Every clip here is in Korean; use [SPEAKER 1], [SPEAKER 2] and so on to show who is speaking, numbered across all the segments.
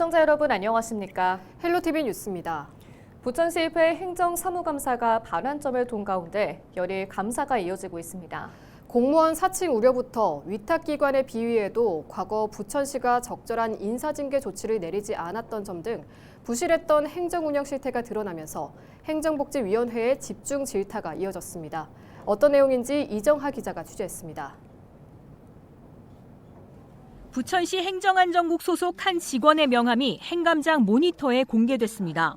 [SPEAKER 1] 시청자 여러분 안녕하십니까?
[SPEAKER 2] 헬로티비 뉴스입니다.
[SPEAKER 1] 부천시의회 행정사무감사가 반환점을 돈 가운데 열일 감사가 이어지고 있습니다.
[SPEAKER 2] 공무원 사칭 우려부터 위탁기관의 비위에도 과거 부천시가 적절한 인사징계 조치를 내리지 않았던 점 등 부실했던 행정운영 실태가 드러나면서 행정복지위원회의 집중 질타가 이어졌습니다. 어떤 내용인지 이정하 기자가 취재했습니다.
[SPEAKER 3] 부천시 행정안전국 소속 한 직원의 명함이 행감장 모니터에 공개됐습니다.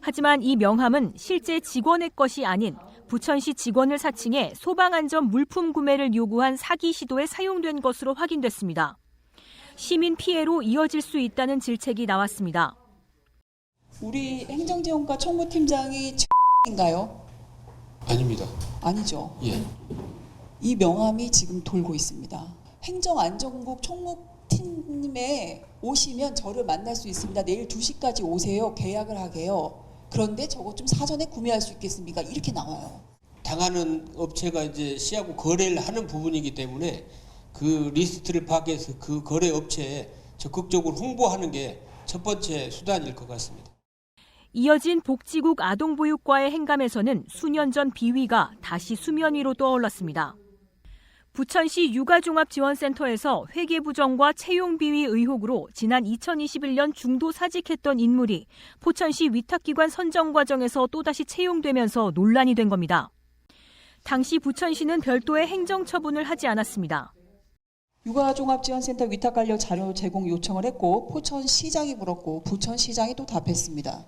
[SPEAKER 3] 하지만 이 명함은 실제 직원의 것이 아닌 부천시 직원을 사칭해 소방안전 물품 구매를 요구한 사기 시도에 사용된 것으로 확인됐습니다. 시민 피해로 이어질 수 있다는 질책이 나왔습니다.
[SPEAKER 4] 우리 행정지원과 총무팀장이 인가요?
[SPEAKER 5] 아닙니다.
[SPEAKER 4] 아니죠.
[SPEAKER 5] 예.
[SPEAKER 4] 이 명함이 지금 돌고 있습니다. 행정안전국 총무팀에 오시면 저를 만날 수 있습니다. 내일 2시까지 오세요. 계약을 하게요. 그런데 저거 좀 사전에 구매할 수 있겠습니까? 이렇게 나와요.
[SPEAKER 5] 당하는 업체가 이제 시하고 거래를 하는 부분이기 때문에 그 리스트를 파악해서 그 거래 업체에 적극적으로 홍보하는 게 첫 번째 수단일 것 같습니다.
[SPEAKER 3] 이어진 복지국 아동보육과의 행감에서는 수년 전 비위가 다시 수면 위로 떠올랐습니다. 부천시 육아종합지원센터에서 회계부정과 채용비위 의혹으로 지난 2021년 중도 사직했던 인물이 포천시 위탁기관 선정 과정에서 또다시 채용되면서 논란이 된 겁니다. 당시 부천시는 별도의 행정처분을 하지 않았습니다.
[SPEAKER 4] 육아종합지원센터 위탁 관련 자료 제공 요청을 했고 포천시장이 물었고 부천시장이 또 답했습니다.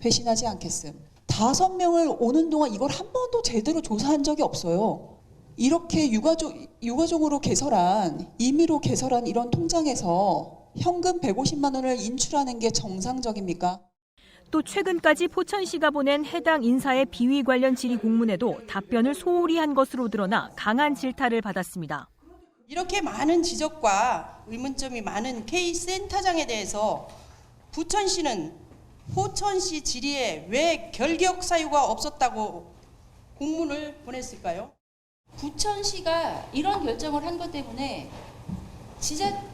[SPEAKER 4] 회신하지 않겠음. 5명을 오는 동안 이걸 한 번도 제대로 조사한 적이 없어요. 이렇게 유가족으로 개설한, 임의로 개설한 이런 통장에서 현금 150만 원을 인출하는 게 정상적입니까?
[SPEAKER 3] 또 최근까지 포천시가 보낸 해당 인사의 비위 관련 질의 공문에도 답변을 소홀히 한 것으로 드러나 강한 질타를 받았습니다.
[SPEAKER 6] 이렇게 많은 지적과 의문점이 많은 K센터장에 대해서 부천시는 포천시 질의에 왜 결격 사유가 없었다고 공문을 보냈을까요?
[SPEAKER 7] 부천시가 이런 결정을 한 것 때문에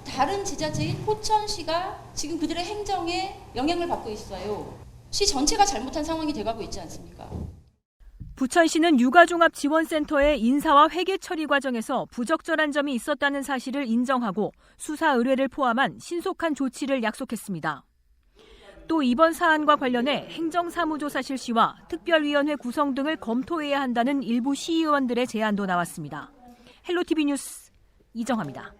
[SPEAKER 7] 다른 지자체인 포천시가 지금 그들의 행정에 영향을 받고 있어요. 시 전체가 잘못한 상황이 돼가고 있지 않습니까?
[SPEAKER 3] 부천시는 육아종합지원센터의 인사와 회계 처리 과정에서 부적절한 점이 있었다는 사실을 인정하고 수사 의뢰를 포함한 신속한 조치를 약속했습니다. 또 이번 사안과 관련해 행정사무조사 실시와 특별위원회 구성 등을 검토해야 한다는 일부 시의원들의 제안도 나왔습니다. 헬로티비 뉴스 이정하입니다.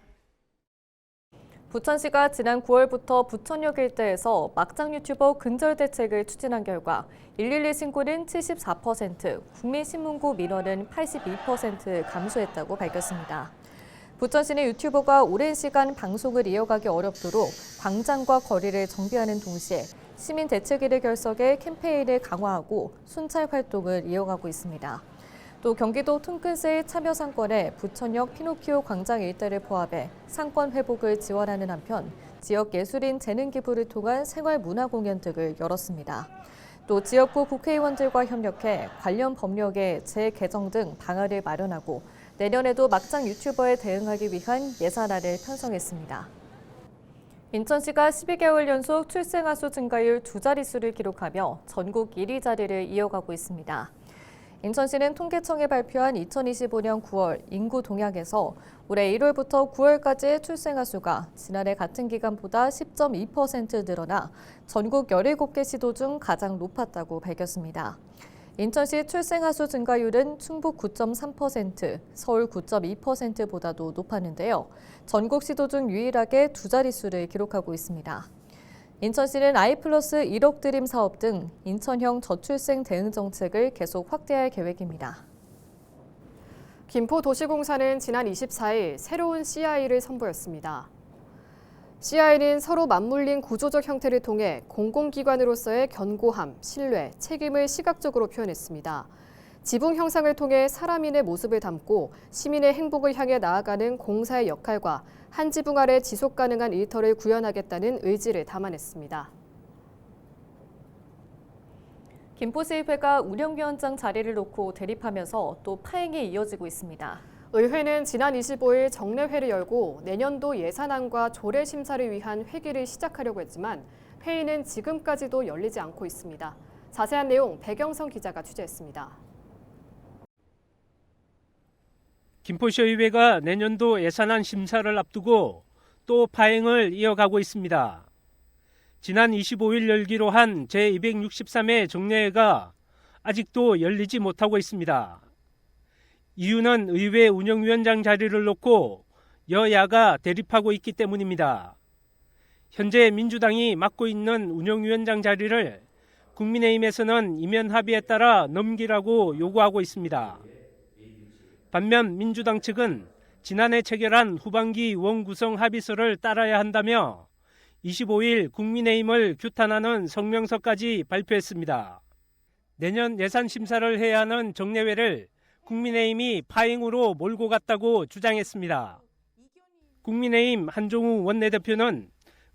[SPEAKER 1] 부천시가 지난 9월부터 부천역 일대에서 막장 유튜버 근절 대책을 추진한 결과 112 신고는 74%, 국민신문고 민원은 82% 감소했다고 밝혔습니다. 부천시는 유튜버가 오랜 시간 방송을 이어가기 어렵도록 광장과 거리를 정비하는 동시에 시민 대책위를 결석해 캠페인을 강화하고 순찰 활동을 이어가고 있습니다. 또 경기도 통근세일 참여 상권에 부천역 피노키오 광장 일대를 포함해 상권 회복을 지원하는 한편 지역 예술인 재능 기부를 통한 생활 문화 공연 등을 열었습니다. 또 지역구 국회의원들과 협력해 관련 법령의 재개정 등 방안을 마련하고 내년에도 막장 유튜버에 대응하기 위한 예산안을 편성했습니다. 인천시가 12개월 연속 출생아 수 증가율 2자릿수를 기록하며 전국 1위 자리를 이어가고 있습니다. 인천시는 통계청이 발표한 2025년 9월 인구 동향에서 올해 1월부터 9월까지의 출생아 수가 지난해 같은 기간보다 10.2% 늘어나 전국 17개 시도 중 가장 높았다고 밝혔습니다. 인천시 출생아 수 증가율은 충북 9.3%, 서울 9.2%보다도 높았는데요. 전국 시도 중 유일하게 2자릿수를 기록하고 있습니다. 인천시는 아이플러스 1억 드림 사업 등 인천형 저출생 대응 정책을 계속 확대할 계획입니다.
[SPEAKER 2] 김포도시공사는 지난 24일 새로운 CI를 선보였습니다. CI는 서로 맞물린 구조적 형태를 통해 공공기관으로서의 견고함, 신뢰, 책임을 시각적으로 표현했습니다. 지붕 형상을 통해 사람인의 모습을 담고 시민의 행복을 향해 나아가는 공사의 역할과 한 지붕 아래 지속 가능한 일터를 구현하겠다는 의지를 담아냈습니다.
[SPEAKER 1] 김포시의회가 운영위원장 자리를 놓고 대립하면서 또 파행이 이어지고 있습니다.
[SPEAKER 2] 의회는 지난 25일 정례회를 열고 내년도 예산안과 조례 심사를 위한 회기를 시작하려고 했지만 회의는 지금까지도 열리지 않고 있습니다. 자세한 내용 백영선 기자가 취재했습니다.
[SPEAKER 8] 김포시의회가 내년도 예산안 심사를 앞두고 또 파행을 이어가고 있습니다. 지난 25일 열기로 한 제263회 정례회가 아직도 열리지 못하고 있습니다. 이유는 의회 운영위원장 자리를 놓고 여야가 대립하고 있기 때문입니다. 현재 민주당이 맡고 있는 운영위원장 자리를 국민의힘에서는 이면 합의에 따라 넘기라고 요구하고 있습니다. 반면 민주당 측은 지난해 체결한 후반기 원구성 합의서를 따라야 한다며 25일 국민의힘을 규탄하는 성명서까지 발표했습니다. 내년 예산 심사를 해야 하는 정례회를 국민의힘이 파행으로 몰고 갔다고 주장했습니다. 국민의힘 한종우 원내대표는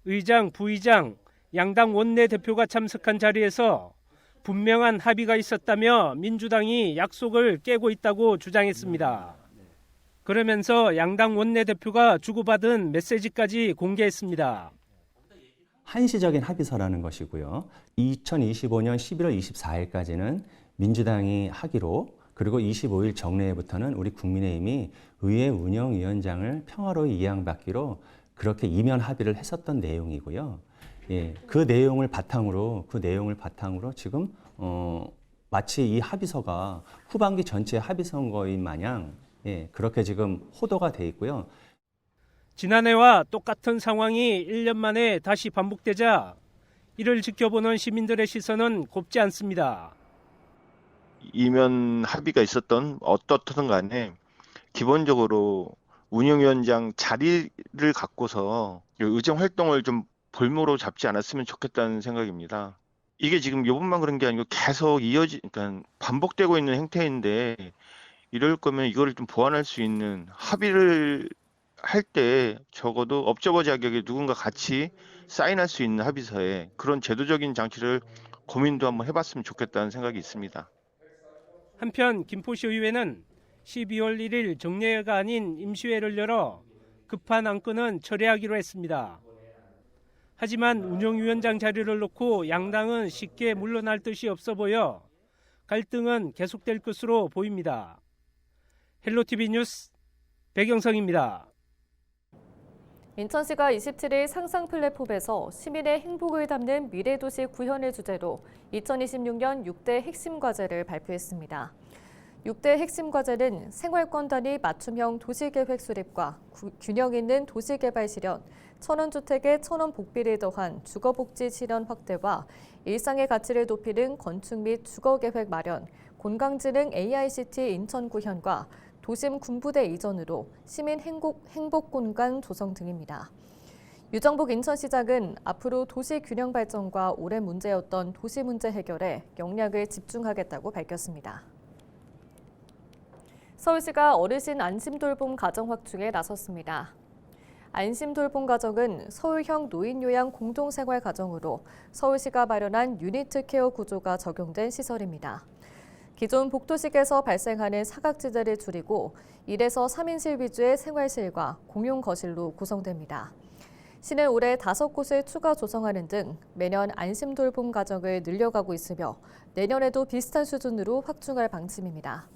[SPEAKER 8] 의장, 부의장, 양당 원내대표가 참석한 자리에서 분명한 합의가 있었다며 민주당이 약속을 깨고 있다고 주장했습니다. 그러면서 양당 원내대표가 주고받은 메시지까지 공개했습니다.
[SPEAKER 9] 한시적인 합의서라는 것이고요. 2025년 11월 24일까지는 민주당이 하기로, 그리고 25일 정례회부터는 우리 국민의힘이 의회 운영위원장을 평화로이 이양받기로 그렇게 이면 합의를 했었던 내용이고요. 예, 그 내용을 바탕으로 지금 마치 이 합의서가 후반기 전체 합의선거인 마냥 그렇게 지금 호도가 돼 있고요.
[SPEAKER 8] 지난해와 똑같은 상황이 1년 만에 다시 반복되자 이를 지켜보는 시민들의 시선은 곱지 않습니다.
[SPEAKER 10] 이면 합의가 있었던 어떻든 간에 기본적으로 운영위원장 자리를 갖고서 의정 활동을 좀 볼모로 잡지 않았으면 좋겠다는 생각입니다. 이게 지금 이번만 그런 게 아니고 계속 그러니까 반복되고 있는 행태인데, 이럴 거면 이거를 좀 보완할 수 있는 합의를 할 때 적어도 업저버 자격에 누군가 같이 사인할 수 있는 합의서에 그런 제도적인 장치를 고민도 한번 해봤으면 좋겠다는 생각이 있습니다.
[SPEAKER 8] 한편 김포시의회는 12월 1일 정례회가 아닌 임시회를 열어 급한 안건은 처리하기로 했습니다. 하지만 운영위원장 자리를 놓고 양당은 쉽게 물러날 뜻이 없어 보여 갈등은 계속될 것으로 보입니다. 헬로티비 뉴스 백영성입니다.
[SPEAKER 1] 인천시가 27일 상상 플랫폼에서 시민의 행복을 담는 미래도시 구현을 주제로 2026년 6대 핵심 과제를 발표했습니다. 6대 핵심 과제는 생활권 단위 맞춤형 도시계획 수립과 균형 있는 도시개발 실현, 천원주택에 천원 복비를 더한 주거복지 실현 확대와 일상의 가치를 높이는 건축 및 주거계획 마련, 공강지능 AICT 인천 구현과 도심 군부대 이전으로 시민 행복 공간 조성 등입니다. 유정복 인천시장은 앞으로 도시 균형 발전과 오랜 문제였던 도시 문제 해결에 역량을 집중하겠다고 밝혔습니다. 서울시가 어르신 안심돌봄 가정 확충에 나섰습니다. 안심돌봄 가정은 서울형 노인요양 공동생활 가정으로 서울시가 마련한 유니트 케어 구조가 적용된 시설입니다. 기존 복도식에서 발생하는 사각지대를 줄이고 1에서 3인실 위주의 생활실과 공용 거실로 구성됩니다. 시는 올해 5곳을 추가 조성하는 등 매년 안심돌봄 가정을 늘려가고 있으며 내년에도 비슷한 수준으로 확충할 방침입니다.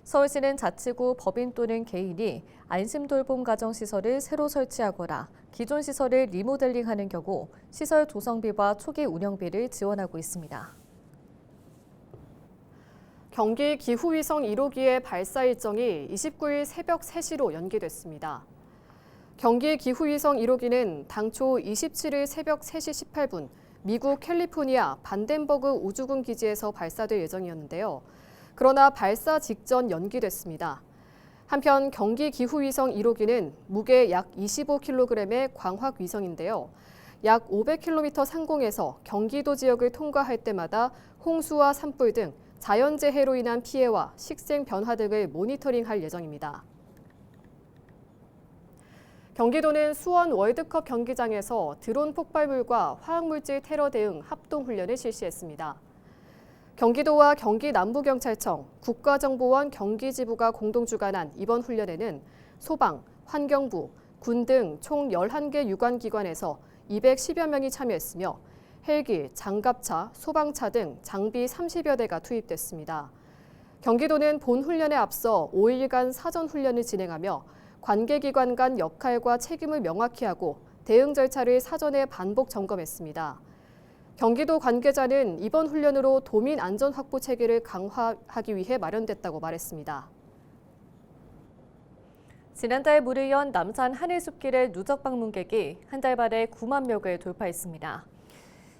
[SPEAKER 1] 서울시는 자치구, 법인 또는 개인이 안심돌봄 가정시설을 새로 설치하거나 기존 시설을 리모델링하는 경우 시설 조성비와 초기 운영비를 지원하고 있습니다.
[SPEAKER 2] 경기 기후위성 1호기의 발사 일정이 29일 새벽 3시로 연기됐습니다. 경기 기후위성 1호기는 당초 27일 새벽 3시 18분 미국 캘리포니아 반덴버그 우주군 기지에서 발사될 예정이었는데요. 그러나 발사 직전 연기됐습니다. 한편 경기 기후위성 1호기는 무게 약 25kg의 광학위성인데요. 약 500km 상공에서 경기도 지역을 통과할 때마다 홍수와 산불 등 자연재해로 인한 피해와 식생 변화 등을 모니터링할 예정입니다. 경기도는 수원 월드컵 경기장에서 드론 폭발물과 화학물질 테러 대응 합동훈련을 실시했습니다. 경기도와 경기 남부경찰청, 국가정보원 경기지부가 공동 주관한 이번 훈련에는 소방, 환경부, 군 등 총 11개 유관기관에서 210여 명이 참여했으며 헬기, 장갑차, 소방차 등 장비 30여 대가 투입됐습니다. 경기도는 본 훈련에 앞서 5일간 사전 훈련을 진행하며 관계기관 간 역할과 책임을 명확히 하고 대응 절차를 사전에 반복 점검했습니다. 경기도 관계자는 이번 훈련으로 도민 안전 확보 체계를 강화하기 위해 마련됐다고 말했습니다.
[SPEAKER 1] 지난달 물을 연 남산 하늘숲길의 누적 방문객이 한 달 만에 9만 명을 돌파했습니다.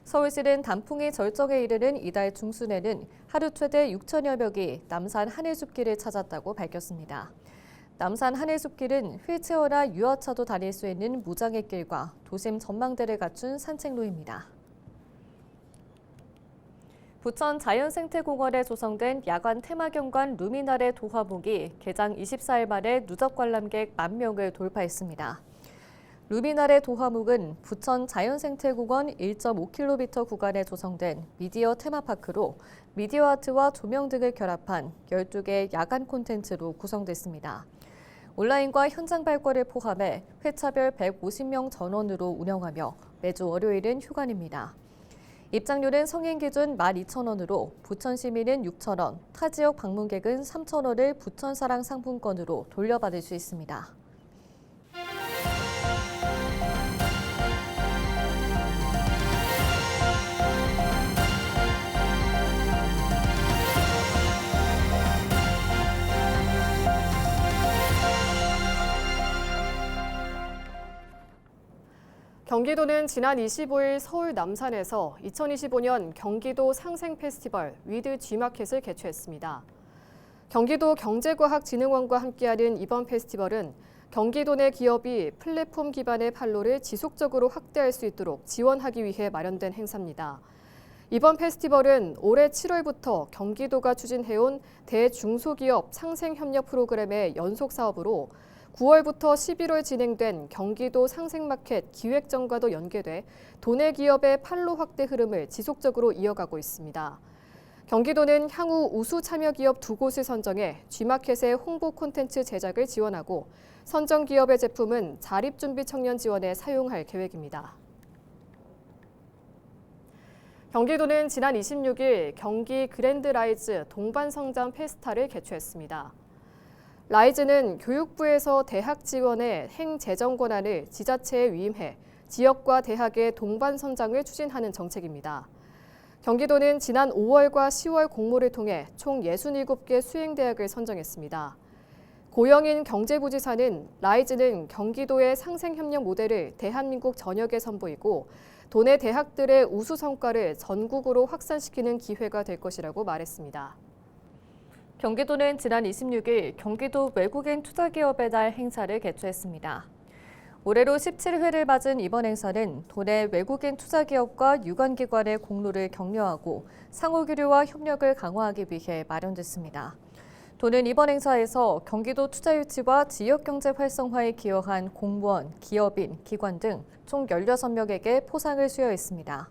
[SPEAKER 1] 서울시는 단풍이 절정에 이르는 이달 중순에는 하루 최대 6천여 명이 남산 하늘숲길을 찾았다고 밝혔습니다. 남산 하늘숲길은 휠체어나 유아차도 다닐 수 있는 무장의 길과 도심 전망대를 갖춘 산책로입니다. 부천 자연생태공원에 조성된 야간 테마경관 루미나레 도화목이 개장 24일 만에 누적 관람객 10,000명을 돌파했습니다. 루미나레 도화목은 부천 자연생태공원 1.5km 구간에 조성된 미디어 테마파크로 미디어 아트와 조명 등을 결합한 12개의 야간 콘텐츠로 구성됐습니다. 온라인과 현장 발권을 포함해 회차별 150명 전원으로 운영하며 매주 월요일은 휴관입니다. 입장료는 성인 기준 12,000원으로 부천 시민은 6,000원, 타 지역 방문객은 3,000원을 부천사랑 상품권으로 돌려받을 수 있습니다.
[SPEAKER 2] 경기도는 지난 25일 서울 남산에서 2025년 경기도 상생 페스티벌 위드 G마켓을 개최했습니다. 경기도 경제과학진흥원과 함께하는 이번 페스티벌은 경기도 내 기업이 플랫폼 기반의 판로를 지속적으로 확대할 수 있도록 지원하기 위해 마련된 행사입니다. 이번 페스티벌은 올해 7월부터 경기도가 추진해온 대중소기업 상생협력 프로그램의 연속 사업으로 9월부터 11월 진행된 경기도 상생마켓 기획전과도 연계돼 도내 기업의 판로 확대 흐름을 지속적으로 이어가고 있습니다. 경기도는 향후 우수 참여 기업 2곳을 선정해 G마켓의 홍보 콘텐츠 제작을 지원하고 선정 기업의 제품은 자립준비 청년 지원에 사용할 계획입니다. 경기도는 지난 26일 경기 그랜드라이즈 동반성장 페스타를 개최했습니다. 라이즈는 교육부에서 대학 지원의 행재정 권한을 지자체에 위임해 지역과 대학의 동반 성장을 추진하는 정책입니다. 경기도는 지난 5월과 10월 공모를 통해 총 67개 수행대학을 선정했습니다. 고영인 경제부지사는 라이즈는 경기도의 상생협력 모델을 대한민국 전역에 선보이고 도내 대학들의 우수 성과를 전국으로 확산시키는 기회가 될 것이라고 말했습니다.
[SPEAKER 1] 경기도는 지난 26일 경기도 외국인 투자기업의 날 행사를 개최했습니다. 올해로 17회를 맞은 이번 행사는 도내 외국인 투자기업과 유관기관의 공로를 격려하고 상호교류와 협력을 강화하기 위해 마련됐습니다. 도는 이번 행사에서 경기도 투자유치와 지역경제 활성화에 기여한 공무원, 기업인, 기관 등 총 16명에게 포상을 수여했습니다.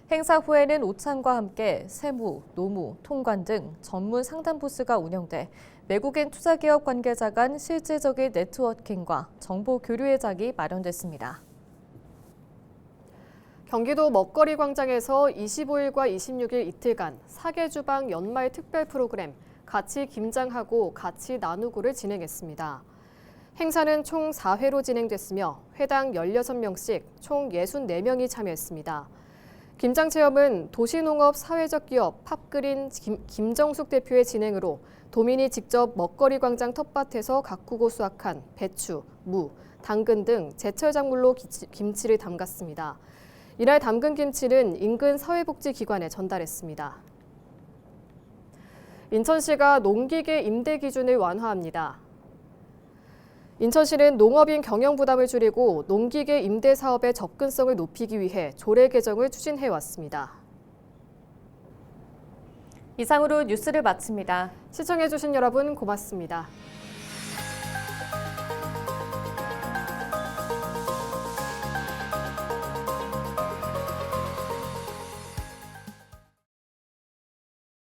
[SPEAKER 1] 행사 후에는 오찬과 함께 세무, 노무, 통관 등 전문 상담 부스가 운영돼 외국인 투자기업 관계자 간 실질적인 네트워킹과 정보 교류의 장이 마련됐습니다.
[SPEAKER 2] 경기도 먹거리 광장에서 25일과 26일 이틀간 사계주방 연말 특별 프로그램 같이 김장하고 같이 나누고를 진행했습니다. 행사는 총 4회로 진행됐으며 회당 16명씩 총 64명이 참여했습니다. 김장체험은 도시농업 사회적 기업 팝그린 김정숙 대표의 진행으로 도민이 직접 먹거리 광장 텃밭에서 가꾸고 수확한 배추, 무, 당근 등 제철 작물로 김치를 담갔습니다. 이날 담근 김치는 인근 사회복지기관에 전달했습니다. 인천시가 농기계 임대 기준을 완화합니다. 인천시는 농업인 경영 부담을 줄이고 농기계 임대 사업의 접근성을 높이기 위해 조례 개정을 추진해왔습니다.
[SPEAKER 1] 이상으로 뉴스를 마칩니다.
[SPEAKER 2] 시청해주신 여러분 고맙습니다.